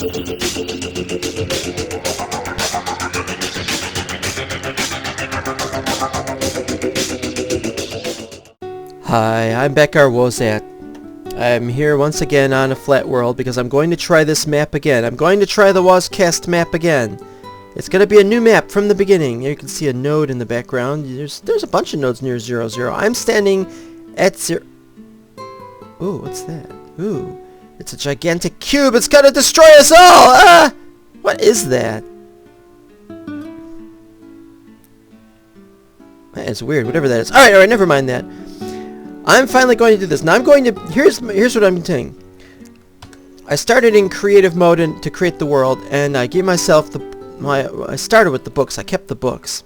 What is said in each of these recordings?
Hi, I'm Beckar Wozcast. I'm here once again on a flat world because I'm going to try this map again. I'm going to try the Wozcast map again. It's going to be a new map from the beginning. You can see a node in the background. There's a bunch of nodes near 0, 0. I'm standing at 0. Ooh, what's that? Ooh, it's a gigantic cube. It's going to destroy us all! Ah! What is that? That is weird, whatever that is. Alright, never mind that. I'm finally going to do this. Now I'm going to... Here's what I'm doing. I started in creative mode to create the world, and I gave myself I started with the books. I kept the books.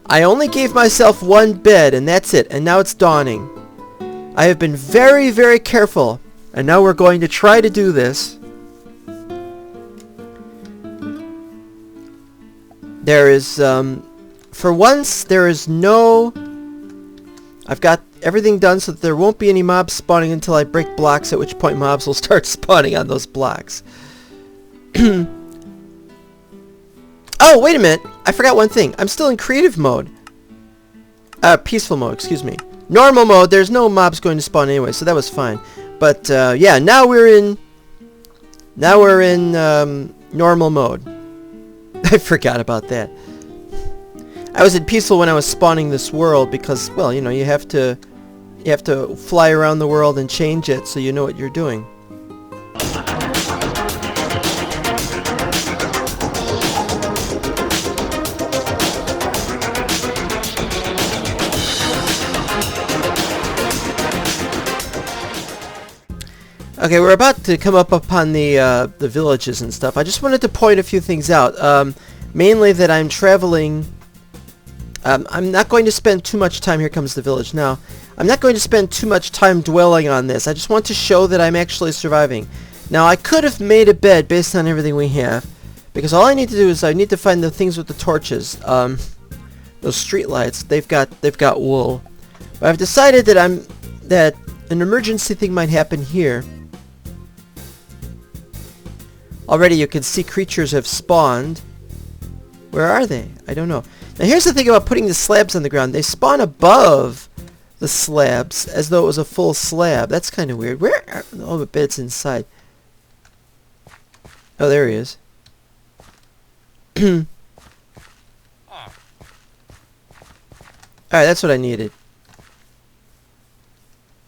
I only gave myself one bed, and that's it. And now it's dawning. I have been very, very careful. And now we're going to try to do this. There is, for once, there is no... I've got everything done so that there won't be any mobs spawning until I break blocks, at which point mobs will start spawning on those blocks. Oh, wait a minute. I forgot one thing. I'm still in creative mode. Peaceful mode, excuse me. Normal mode, there's no mobs going to spawn anyway, so that was fine. But, yeah, now we're in normal mode. I forgot about that. I was in peaceful when I was spawning this world because, well, you know, you have to fly around the world and change it so you know what you're doing. Okay, we're about to come up upon the villages and stuff. I just wanted to point a few things out. Mainly that I'm traveling... I'm not going to spend too much time... Here comes the village now. I'm not going to spend too much time dwelling on this. I just want to show that I'm actually surviving. Now, I could have made a bed based on everything we have. Because all I need to do is I need to find the things with the torches. Those street lights. They've got wool. But I've decided that an emergency thing might happen here. Already you can see creatures have spawned. Where are they? I don't know. Now here's the thing about putting the slabs on the ground. They spawn above the slabs as though it was a full slab. That's kind of weird. Where are... Oh, the bed's inside. Oh, there he is. Alright, that's what I needed.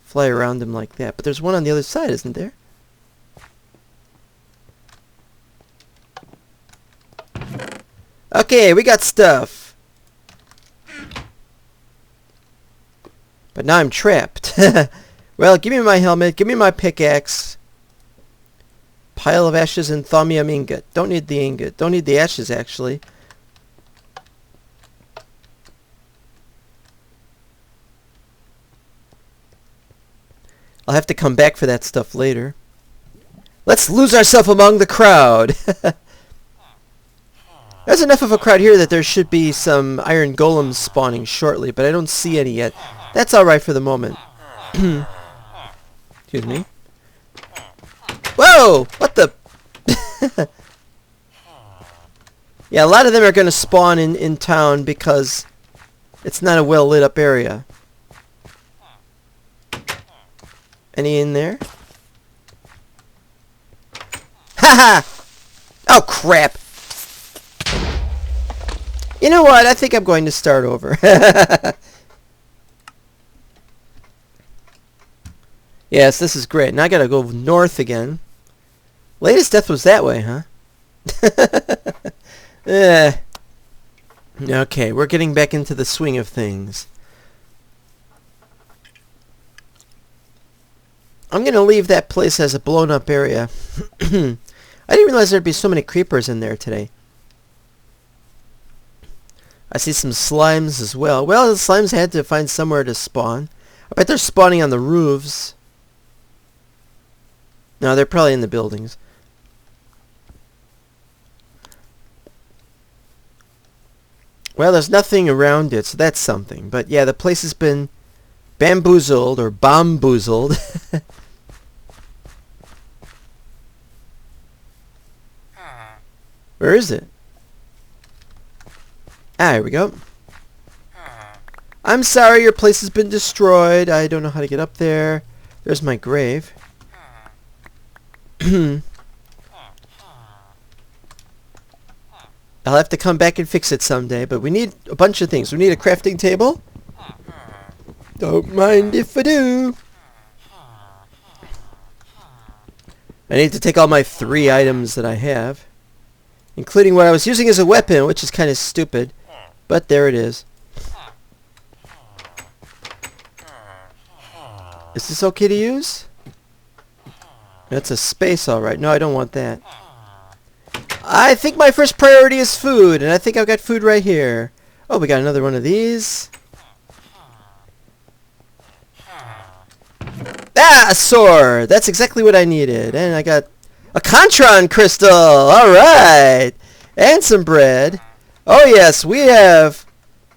Fly around him like that. But there's one on the other side, isn't there? Okay, we got stuff. But now I'm trapped. Well, give me my helmet, give me my pickaxe. Pile of ashes and thaumium ingot. Don't need the ingot. Don't need the ashes, actually. I'll have to come back for that stuff later. Let's lose ourselves among the crowd. There's enough of a crowd here that there should be some iron golems spawning shortly, but I don't see any yet. That's alright for the moment. Excuse me. Whoa! What the... Yeah, a lot of them are going to spawn in town because it's not a well lit up area. Any in there? Haha! Oh crap! You know what? I think I'm going to start over. Yes, this is great. Now I gotta go north again. Latest death was that way, huh? Okay, we're getting back into the swing of things. I'm gonna leave that place as a blown up area. I didn't realize there'd be so many creepers in there today. I see some slimes as well. Well, the slimes had to find somewhere to spawn. I bet they're spawning on the roofs. No, they're probably in the buildings. Well, there's nothing around it, so that's something. But yeah, the place has been bamboozled or bomboozled. Where is it? Ah, here we go. I'm sorry, your place has been destroyed. I don't know how to get up there. There's my grave. I'll have to come back and fix it someday, but we need a bunch of things. We need a crafting table. Don't mind if I do. I need to take all my 3 items that I have, including what I was using as a weapon, which is kind of stupid, but there it is. Is this okay to use? That's a space, alright. No, I don't want that. I think my first priority is food, and I think I've got food right here. Oh, we got another one of these. Ah, a sword! That's exactly what I needed. And I got a Contron crystal! Alright! And some bread. Oh yes, we have...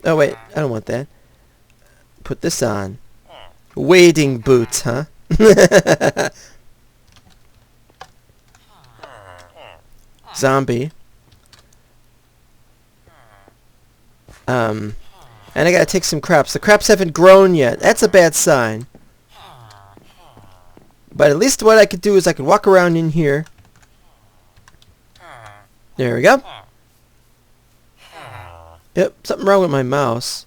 Oh wait, I don't want that. Put this on. Wading boots, huh? Zombie. And I gotta take some crops. The crops haven't grown yet. That's a bad sign. But at least what I could do is I could walk around in here. There we go. Yep, something wrong with my mouse.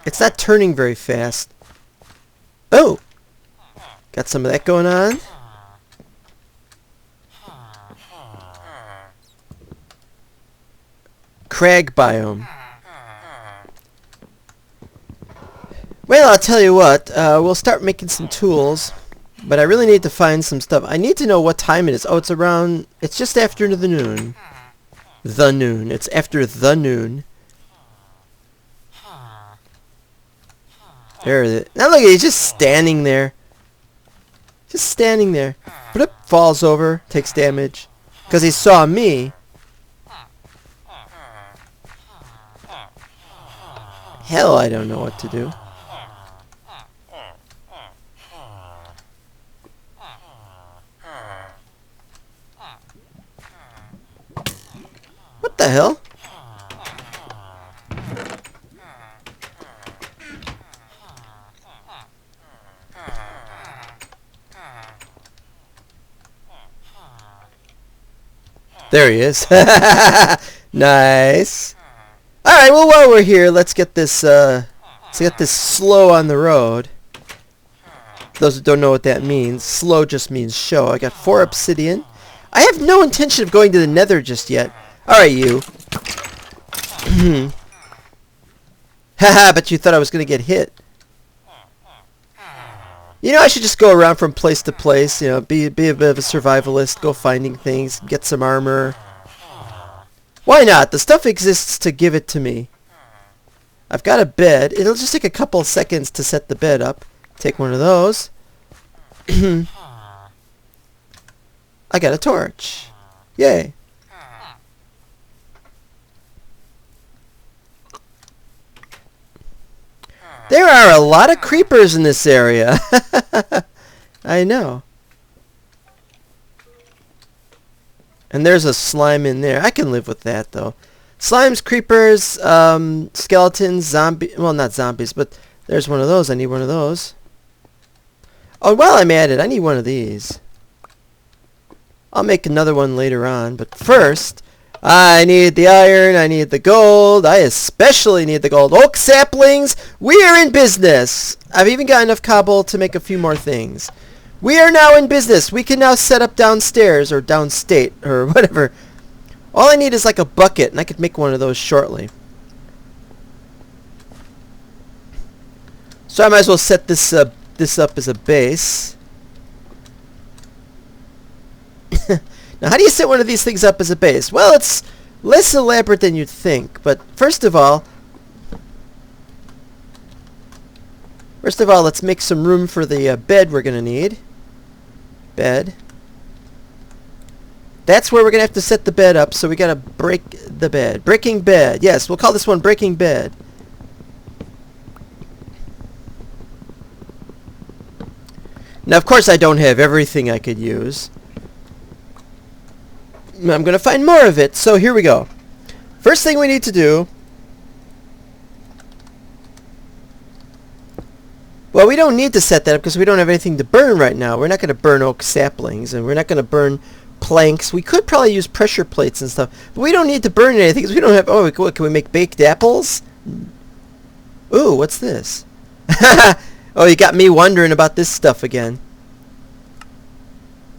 It's not turning very fast. Oh! Got some of that going on. Crag biome. Well, I'll tell you what. We'll start making some tools. But I really need to find some stuff. I need to know what time it is. Oh, it's around... It's just after the noon. The noon. It's after the noon. There it is. Now look at it. He's just standing there. Just standing there. Bloop, falls over. Takes damage. Because he saw me. Hell, I don't know what to do. What the hell? There he is. Nice. All right. Well, while we're here, let's get this slow on the road. Those who don't know what that means, slow just means show. I got 4 obsidian. I have no intention of going to the Nether just yet. All right, you. Haha, but you thought I was gonna get hit. You know, I should just go around from place to place, you know, be a bit of a survivalist, go finding things, get some armor. Why not? The stuff exists to give it to me. I've got a bed. It'll just take a couple of seconds to set the bed up. Take one of those. I got a torch. Yay. There are a lot of creepers in this area. I know. And there's a slime in there. I can live with that, though. Slimes, creepers, skeletons, zombies. Well, not zombies, but there's one of those. I need one of those. Oh, while I'm at it, I need one of these. I'll make another one later on. But first, I need the iron. I need the gold. I especially need the gold. Oak saplings, we are in business. I've even got enough cobble to make a few more things. We are now in business. We can now set up downstairs or downstate or whatever. All I need is like a bucket, and I could make one of those shortly. So I might as well set this up as a base. Now, how do you set one of these things up as a base? Well, it's less elaborate than you'd think. But first of all, let's make some room for the bed we're going to need. Bed. That's where we're going to have to set the bed up, so we got to break the bed. Breaking bed. Yes, we'll call this one Breaking Bed. Now, of course, I don't have everything I could use. I'm going to find more of it. So here we go. First thing we need to do... Well, we don't need to set that up because we don't have anything to burn right now. We're not going to burn oak saplings, and we're not going to burn planks. We could probably use pressure plates and stuff, but we don't need to burn anything because we don't have... Oh, what, can we make baked apples? Ooh, what's this? Oh, you got me wondering about this stuff again.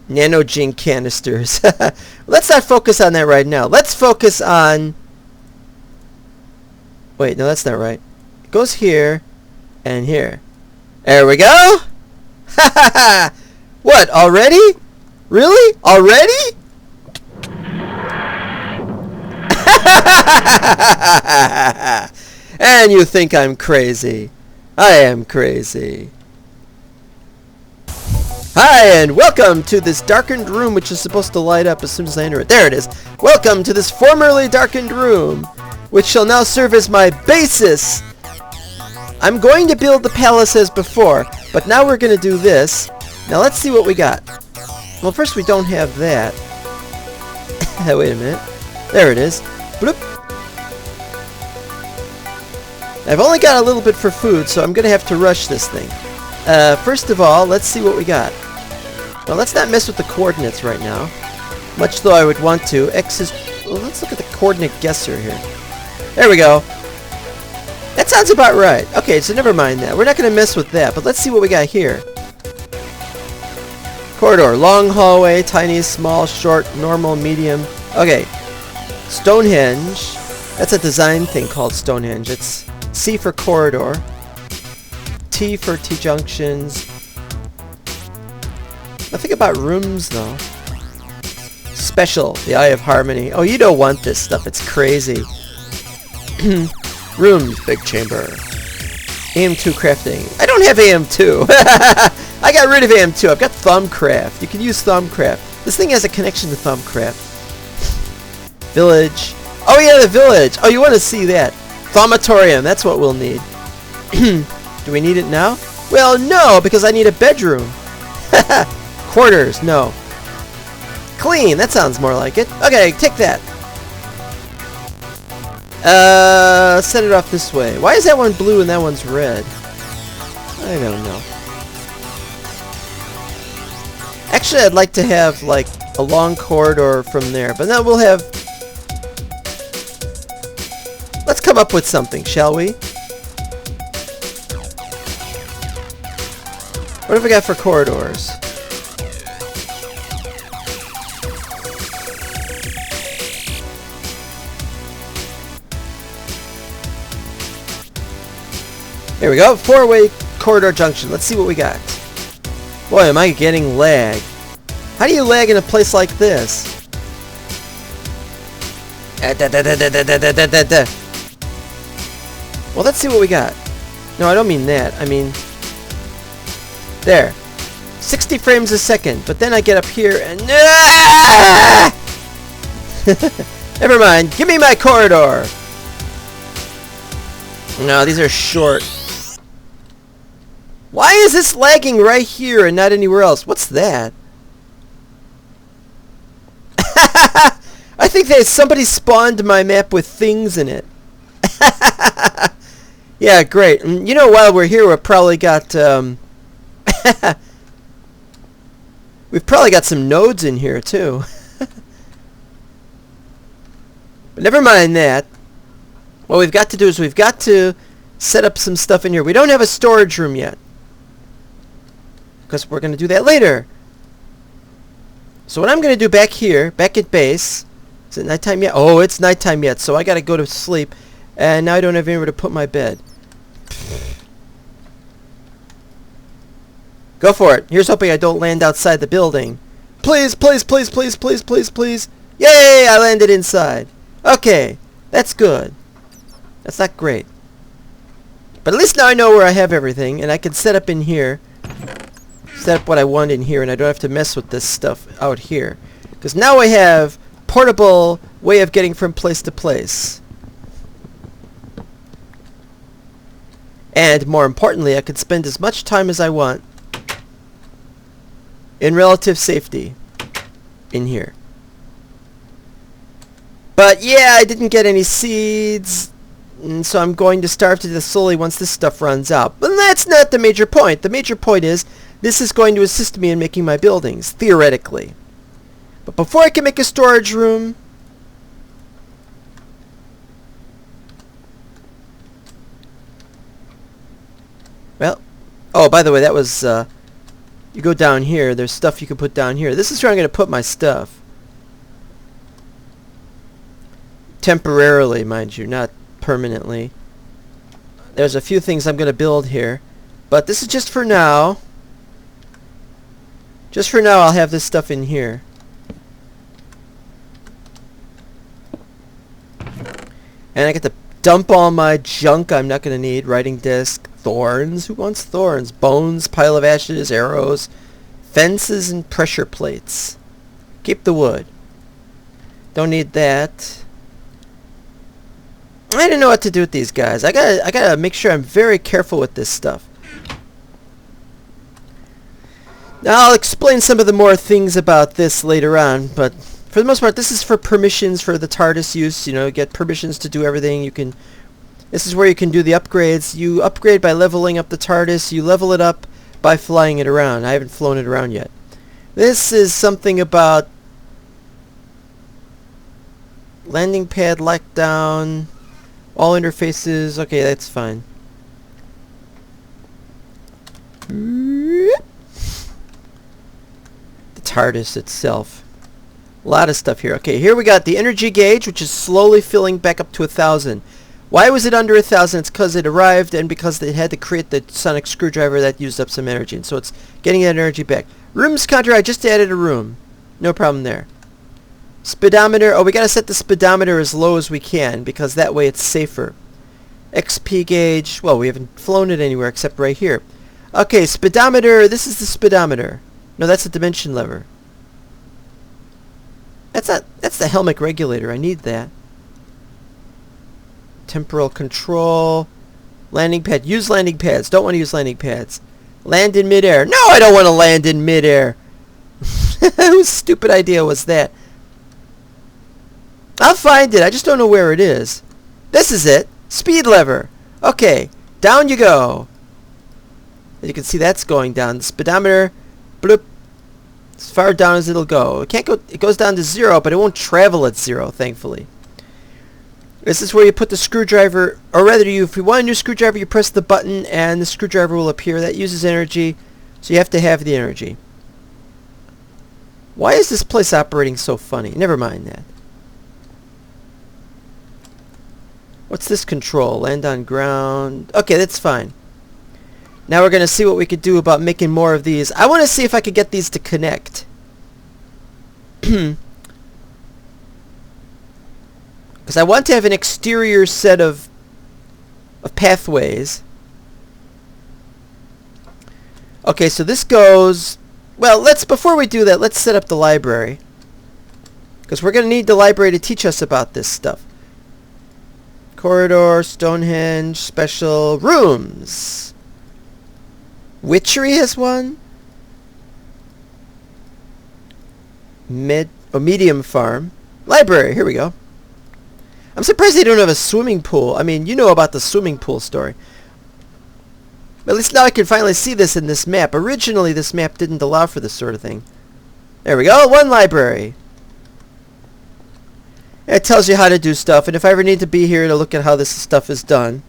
Nanogene canisters. Let's not focus on that right now. Let's focus on... Wait, no, that's not right. It goes here and here. There we go. What, already? Really? Already? And you think I'm crazy. I am crazy. Hi, and welcome to this darkened room, which is supposed to light up as soon as I enter it. There it is. Welcome to this formerly darkened room, which shall now serve as my basis. I'm going to build the palace as before, but now we're going to do this. Now let's see what we got. Well, first we don't have that. Wait a minute. There it is. Bloop. I've only got a little bit for food, so I'm going to have to rush this thing. First of all, let's see what we got. Well, let's not mess with the coordinates right now. Much though I would want to. X is... Well, let's look at the coordinate guesser here. There we go. That sounds about right. Okay, so never mind that. We're not going to mess with that, but let's see what we got here. Corridor. Long hallway, tiny, small, short, normal, medium. Okay. Stonehenge. That's a design thing called Stonehenge. It's C for corridor. T for T-junctions. Nothing about rooms, though. Special. The Eye of Harmony. Oh, you don't want this stuff. It's crazy. Rooms, big chamber. AM2 crafting. I don't have AM2. I got rid of AM2. I've got Thumbcraft. You can use Thumbcraft. This thing has a connection to Thumbcraft. Village. Oh yeah, the village. Oh, you want to see that. Thaumatorium. That's what we'll need. Do we need it now? Well, no, because I need a bedroom. Quarters. No. Clean. That sounds more like it. Okay, take that. Set it off this way. Why is that one blue and that one's red? I don't know. Actually, I'd like to have, like, a long corridor from there. But now we'll have... Let's come up with something, shall we? What have we got for corridors? Here we go, 4-way corridor junction. Let's see what we got. Boy, am I getting lag. How do you lag in a place like this? Well, let's see what we got. No, I don't mean that. I mean... There. 60 frames a second. But then I get up here and... Never mind. Give me my corridor. No, these are short. Why is this lagging right here and not anywhere else? What's that? I think that somebody spawned my map with things in it. Yeah, great. And you know, while we're here, we've probably got... we've probably got some nodes in here, too. But never mind that. What we've got to do is we've got to set up some stuff in here. We don't have a storage room yet, because we're going to do that later. So what I'm going to do back here, back at base... Is it nighttime yet? Oh, it's nighttime yet, so I got to go to sleep. And now I don't have anywhere to put my bed. Go for it. Here's hoping I don't land outside the building. Please, please, please, please, please, please, please. Yay, I landed inside. Okay, that's good. That's not great. But at least now I know where I have everything, and I can set up in here. Set up what I want in here, and I don't have to mess with this stuff out here. Because now I have portable way of getting from place to place. And more importantly, I can spend as much time as I want in relative safety in here. But yeah, I didn't get any seeds, and so I'm going to starve to death slowly once this stuff runs out. But that's not the major point. The major point is this is going to assist me in making my buildings, theoretically. But before I can make a storage room, well, oh, by the way, that was, you go down here, there's stuff you can put down here. This is where I'm going to put my stuff. Temporarily, mind you, not permanently. There's a few things I'm going to build here, but this is just for now. Just for now, I'll have this stuff in here. And I get to dump all my junk I'm not going to need. Writing desk, thorns. Who wants thorns? Bones, pile of ashes, arrows, fences, and pressure plates. Keep the wood. Don't need that. I didn't know what to do with these guys. I gotta make sure I'm very careful with this stuff. Now I'll explain some of the more things about this later on, but for the most part, this is for permissions for the TARDIS use. You know, get permissions to do everything. You can. This is where you can do the upgrades. You upgrade by leveling up the TARDIS. You level it up by flying it around. I haven't flown it around yet. This is something about landing pad lockdown. All interfaces, okay, that's fine. The TARDIS itself. A lot of stuff here. Okay, here we got the energy gauge, which is slowly filling back up to 1,000. Why was it under 1,000? It's because it arrived and because they had to create the sonic screwdriver that used up some energy. And so it's getting that energy back. Rooms counter, I just added a room. No problem there. Speedometer, oh, we gotta set the speedometer as low as we can because that way it's safer. XP gauge, well, we haven't flown it anywhere except right here. Okay, speedometer, this is the speedometer. No, that's the dimension lever. That's the helmet regulator, I need that. Temporal control. Landing pad, use landing pads, don't want to use landing pads. Land in midair, no, I don't want to land in midair. Whose stupid idea was that? I'll find it. I just don't know where it is. This is it. Speed lever. Okay. Down you go. As you can see, that's going down. The speedometer, bloop, as far down as it'll go. It can't go. It goes down to 0, but it won't travel at 0, thankfully. This is where you put the screwdriver, or rather, if you want a new screwdriver, you press the button, and the screwdriver will appear. That uses energy, so you have to have the energy. Why is this place operating so funny? Never mind that. What's this control? Land on ground. Okay, that's fine. Now we're going to see what we could do about making more of these. I want to see if I could get these to connect. Because I want to have an exterior set of pathways. Okay, so this goes... Well, before we do that, let's set up the library. Because we're going to need the library to teach us about this stuff. Corridor, Stonehenge, special rooms. Witchery has one. Medium farm. Library, here we go. I'm surprised they don't have a swimming pool. I mean, you know about the swimming pool story. At least now I can finally see this in this map. Originally, this map didn't allow for this sort of thing. There we go, one library. It tells you how to do stuff, and if I ever need to be here to look at how this stuff is done.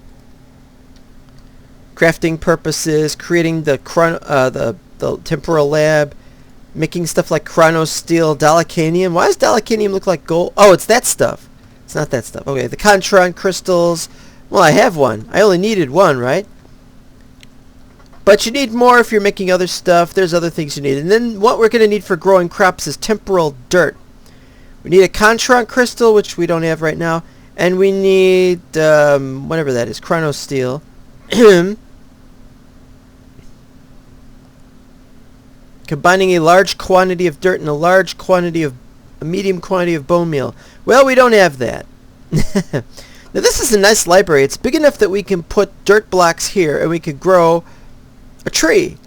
Crafting purposes, creating the temporal lab, making stuff like chrono steel, dalacanium. Why does dalacanium look like gold? Oh, it's that stuff. It's not that stuff. Okay, the Contron crystals. Well, I have one. I only needed one, right? But you need more if you're making other stuff. There's other things you need. And then what we're going to need for growing crops is temporal dirt. We need a Contron crystal, which we don't have right now. And we need, whatever that is, chrono steel. Combining a large quantity of dirt and a medium quantity of bone meal. Well, we don't have that. Now, this is a nice library. It's big enough that we can put dirt blocks here and we could grow a tree.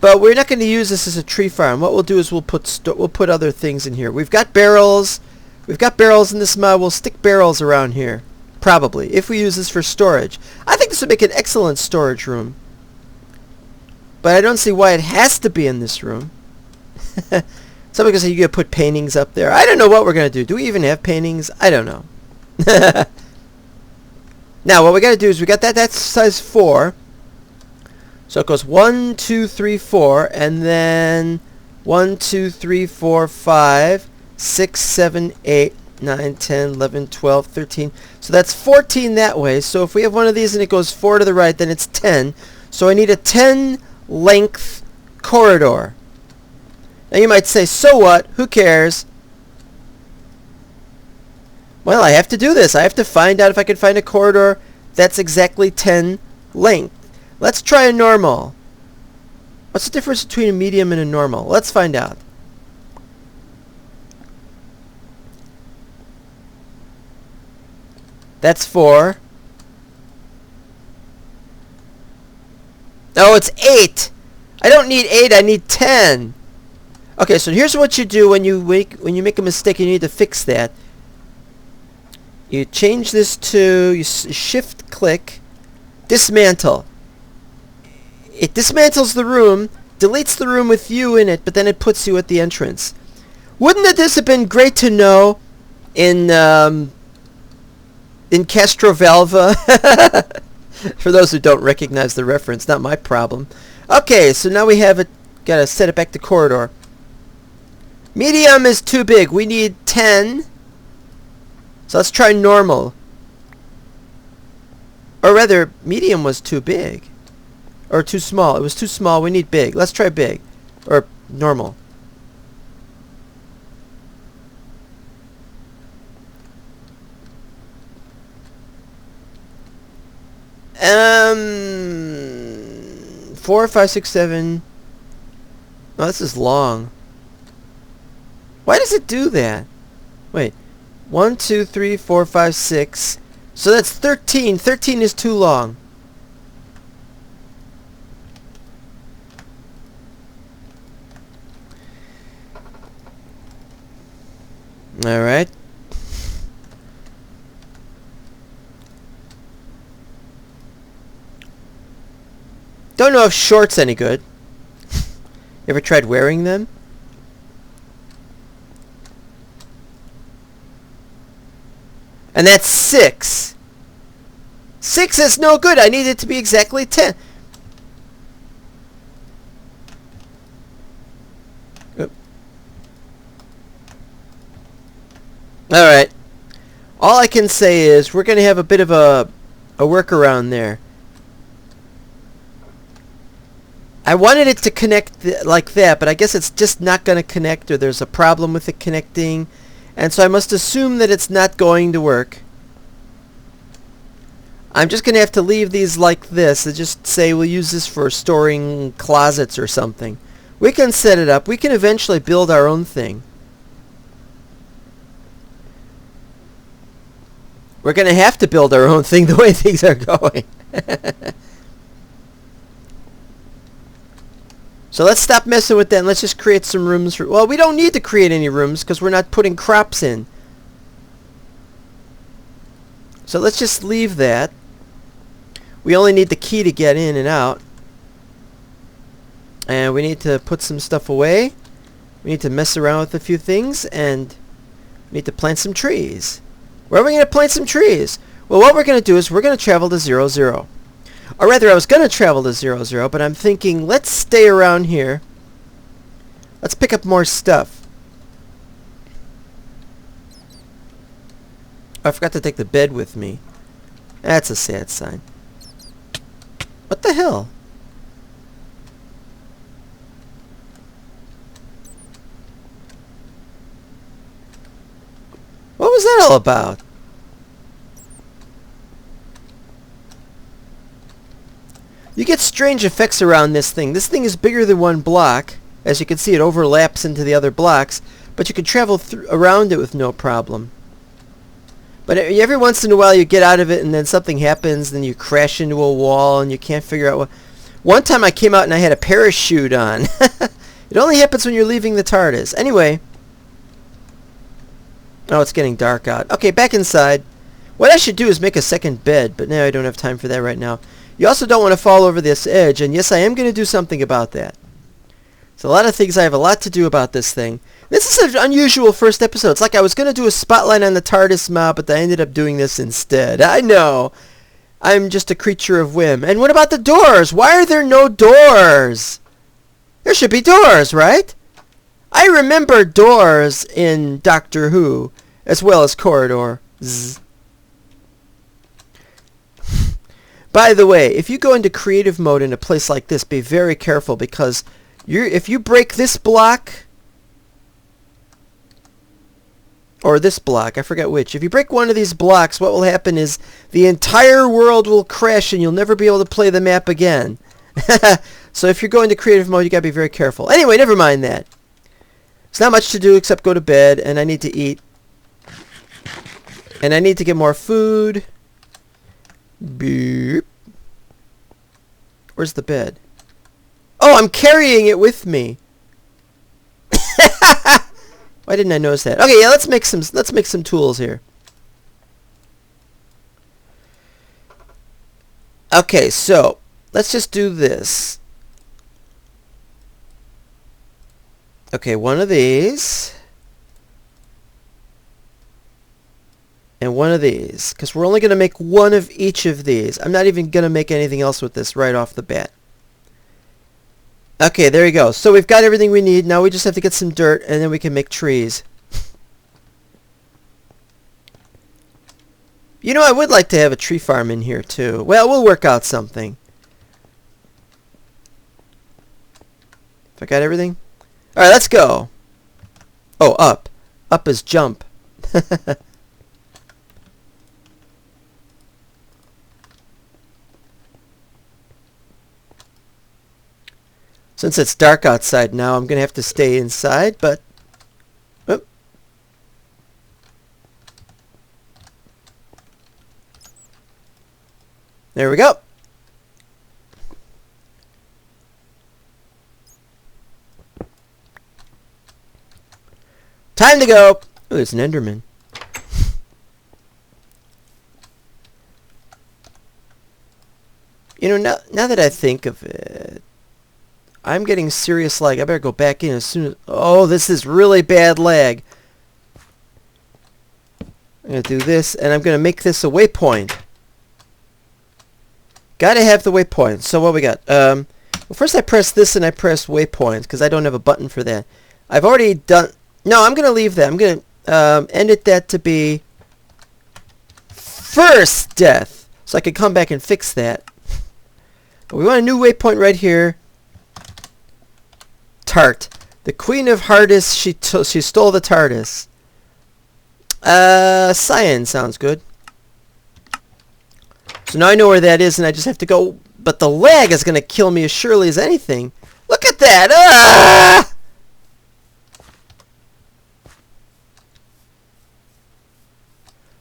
But we're not going to use this as a tree farm. What we'll do is we'll put other things in here. We've got barrels. We've got barrels in this mod. We'll stick barrels around here. Probably. If we use this for storage. I think this would make an excellent storage room. But I don't see why it has to be in this room. Somebody can say you could put paintings up there. I don't know what we're going to do. Do we even have paintings? I don't know. Now, what we got to do is we got that's size 4. So it goes 1, 2, 3, 4, and then 1, 2, 3, 4, 5, 6, 7, 8, 9, 10, 11, 12, 13. So that's 14 that way. So if we have one of these and it goes 4 to the right, then it's 10. So I need a 10 length corridor. Now you might say, so what? Who cares? Well, I have to do this. I have to find out if I can find a corridor that's exactly 10 length. Let's try a normal. What's the difference between a medium and a normal? Let's find out. That's 4. Oh, it's 8. I don't need 8. I need 10. Okay, so here's what you do when you make a mistake and you need to fix that. You change this to, you shift click, dismantle. It dismantles the room, deletes the room with you in it, but then it puts you at the entrance. Wouldn't this have been great to know in Castrovalva? For those who don't recognize the reference, not my problem. Okay, so now we have it, gotta set it back to corridor. Medium is too big, we need 10. So let's try normal. Or rather, medium was too big. Or too small. It was too small. We need big. Let's try big. Or normal. Four, 5, 6, 7. Oh, this is long. Why does it do that? Wait. 1, 2, 3, 4, 5, 6. So that's 13. 13 is too long. Alright. Don't know if shorts any good. You ever tried wearing them? And that's 6. 6 is no good. I need it to be exactly 10. Oop. Alright. All I can say is we're going to have a bit of a workaround there. I wanted it to connect like that, but I guess it's just not going to connect, or there's a problem with it connecting. And so I must assume that it's not going to work. I'm just going to have to leave these like this and just say we'll use this for storing closets or something. We can set it up. We can eventually build our own thing. We're going to have to build our own thing the way things are going. So let's stop messing with that and let's just create some rooms for... Well, we don't need to create any rooms because we're not putting crops in. So let's just leave that. We only need the key to get in and out. And we need to put some stuff away. We need to mess around with a few things, and we need to plant some trees. Where are we going to plant some trees? Well, what we're going to do is we're going to travel to 0, 0. Or rather, I was going to travel to 0, 0, but I'm thinking, let's stay around here. Let's pick up more stuff. Oh, I forgot to take the bed with me. That's a sad sign. What the hell? What was that all about? You get strange effects around this thing. This thing is bigger than one block. As you can see, it overlaps into the other blocks, but you can travel around it with no problem. But every once in a while you get out of it and then something happens, then you crash into a wall and you can't figure out what... One time I came out and I had a parachute on. It only happens when you're leaving the TARDIS. Anyway. Oh, it's getting dark out. Okay, back inside. What I should do is make a second bed, but now I don't have time for that right now. You also don't want to fall over this edge, and yes, I am going to do something about that. So a lot of things, I have a lot to do about this thing. This is an unusual first episode. It's like I was going to do a spotlight on the TARDIS mob, but I ended up doing this instead. I know. I'm just a creature of whim. And what about the doors? Why are there no doors? There should be doors, right? I remember doors in Doctor Who, as well as corridors. By the way, if you go into creative mode in a place like this, be very careful, because if you break this block, or this block, I forget which. If you break one of these blocks, what will happen is the entire world will crash and you'll never be able to play the map again. So if you're going to creative mode, you gotta be very careful. Anyway, never mind that. There's not much to do except go to bed, and I need to eat. And I need to get more food. Beep. Where's the bed? Oh, I'm carrying it with me. Why didn't I notice that? Okay, yeah, let's make some tools here. Okay, so let's just do this. Okay, one of these. And one of these. Because we're only going to make one of each of these. I'm not even going to make anything else with this right off the bat. Okay, there you go. So we've got everything we need. Now we just have to get some dirt, and then we can make trees. You know, I would like to have a tree farm in here, too. Well, we'll work out something. If I got everything? Alright, let's go. Oh, up. Up is jump. Since it's dark outside now, I'm going to have to stay inside, but... Oh. There we go. Time to go. Oh, there's an Enderman. You know, now that I think of it, I'm getting serious lag. I better go back in as soon as... Oh, this is really bad lag. I'm going to do this, and I'm going to make this a waypoint. Gotta have the waypoint. So what we got? Well, first I press this and I press waypoint, because I don't have a button for that. I've already done... No, I'm going to leave that. I'm going to edit that to be first death, so I can come back and fix that. But we want a new waypoint right here. Tart. The Queen of Hardis, she stole the TARDIS. Cyan sounds good. So now I know where that is, and I just have to go. But the lag is going to kill me as surely as anything. Look at that! Ah!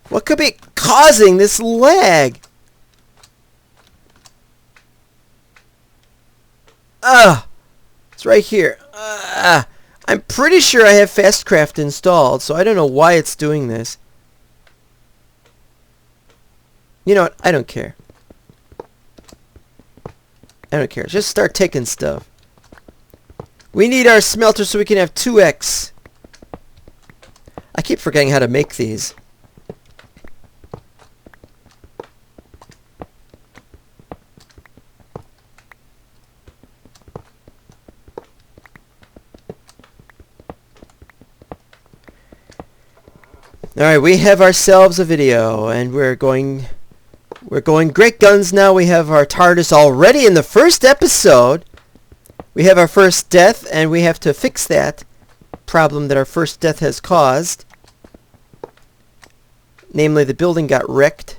What could be causing this lag? It's right here. I'm pretty sure I have Fastcraft installed, so I don't know why it's doing this. You know what? I don't care. I don't care. Just start taking stuff. We need our smelter so we can have 2x. I keep forgetting how to make these. Alright, we have ourselves a video, and we're going great guns now. We have our TARDIS already in the first episode. We have our first death, and we have to fix that problem that our first death has caused. Namely, the building got wrecked.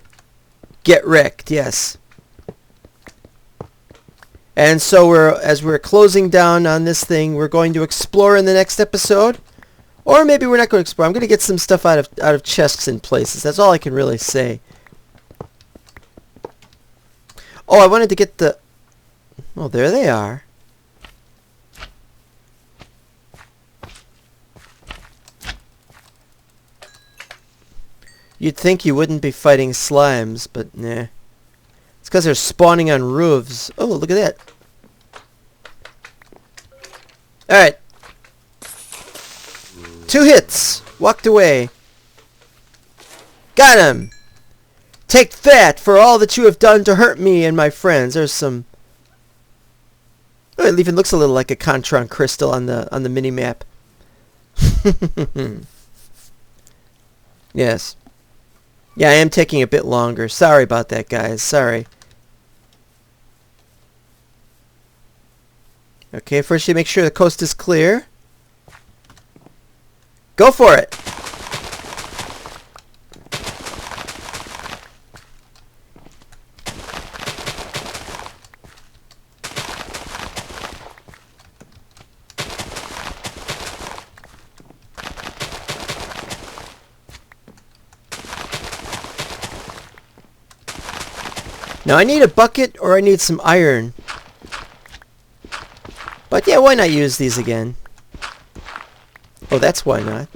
Get wrecked, yes. And so as we're closing down on this thing, we're going to explore in the next episode. Or maybe we're not going to explore. I'm going to get some stuff out of chests and places. That's all I can really say. Oh, I wanted to get the... Oh, there they are. You'd think you wouldn't be fighting slimes, but nah. It's because they're spawning on roofs. Oh, look at that. Alright. 2 hits. Walked away. Got him. Take that for all that you have done to hurt me and my friends. There's some... Oh, it even looks a little like a Contron crystal on the mini-map. Yes. Yeah, I am taking a bit longer. Sorry about that, guys. Sorry. Okay, first you make sure the coast is clear. Go for it! Now I need a bucket or I need some iron. But yeah, why not use these again? Oh, that's why not.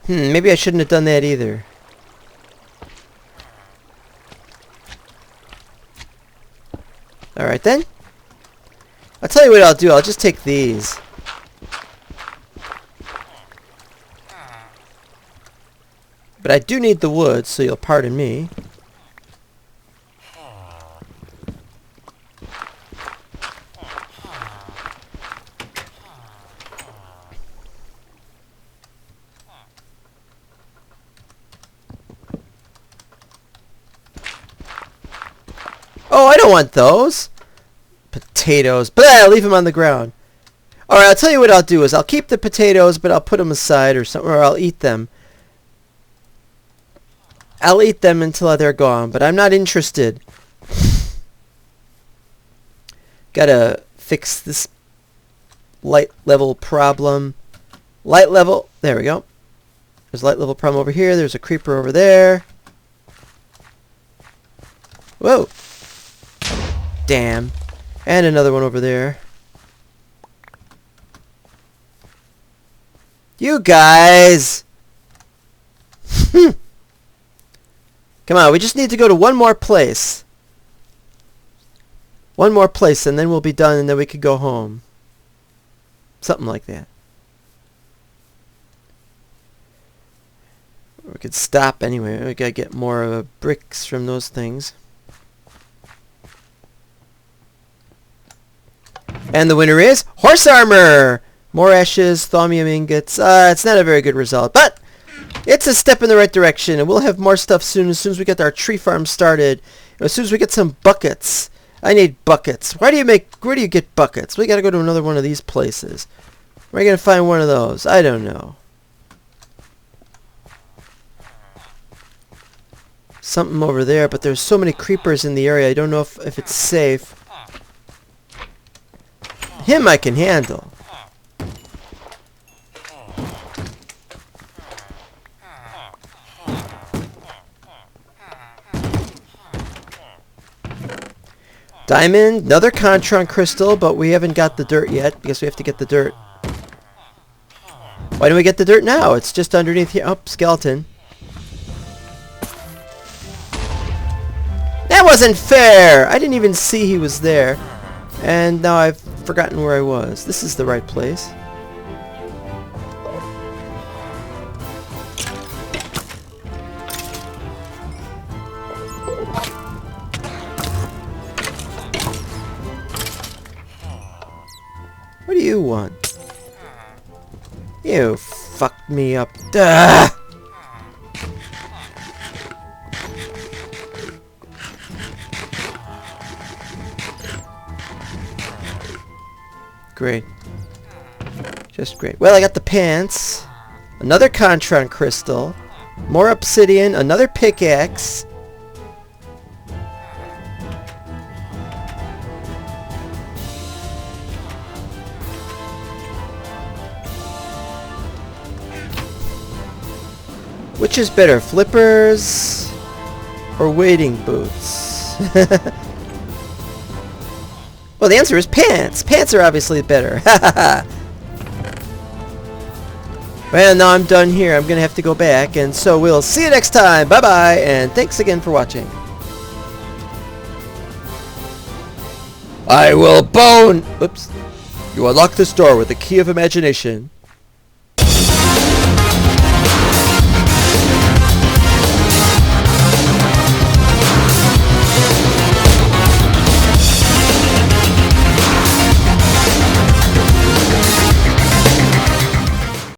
Maybe I shouldn't have done that either. Alright then. I'll tell you what I'll do. I'll just take these. But I do need the wood, so you'll pardon me. Oh, I don't want those. Potatoes. Blah, leave them on the ground. Alright, I'll tell you what I'll do is I'll keep the potatoes, but I'll put them aside or something, or I'll eat them. I'll eat them until they're gone, but I'm not interested. Gotta fix this light level problem. Light level. There we go. There's a light level problem over here. There's a creeper over there. Whoa. Damn. And another one over there. You guys! Come on, we just need to go to one more place. One more place and then we'll be done and then we could go home. Something like that. We could stop anyway. We gotta get more bricks from those things. And the winner is horse armor! More ashes, thaumium ingots. It's not a very good result, but it's a step in the right direction, and we'll have more stuff soon as soon as we get our tree farm started. As soon as we get some buckets. I need buckets. Where do you get buckets? We gotta go to another one of these places. Where are you gonna find one of those? I don't know. Something over there, but there's so many creepers in the area, I don't know if it's safe. Him I can handle. Diamond, another Contron crystal, but we haven't got the dirt yet because we have to get the dirt. Why don't we get the dirt now? It's just underneath here. Oh, skeleton. That wasn't fair! I didn't even see he was there. And now I've forgotten where I was. This is the right place. What do you want? You fucked me up. Duh! Great. Just great. Well, I got the pants. Another Contron crystal. More obsidian. Another pickaxe. Which is better, flippers or wading boots? Well, the answer is pants. Pants are obviously better. Well, now I'm done here. I'm going to have to go back. And so we'll see you next time. Bye-bye. And thanks again for watching. I will bone... Oops. You unlock this door with the key of imagination.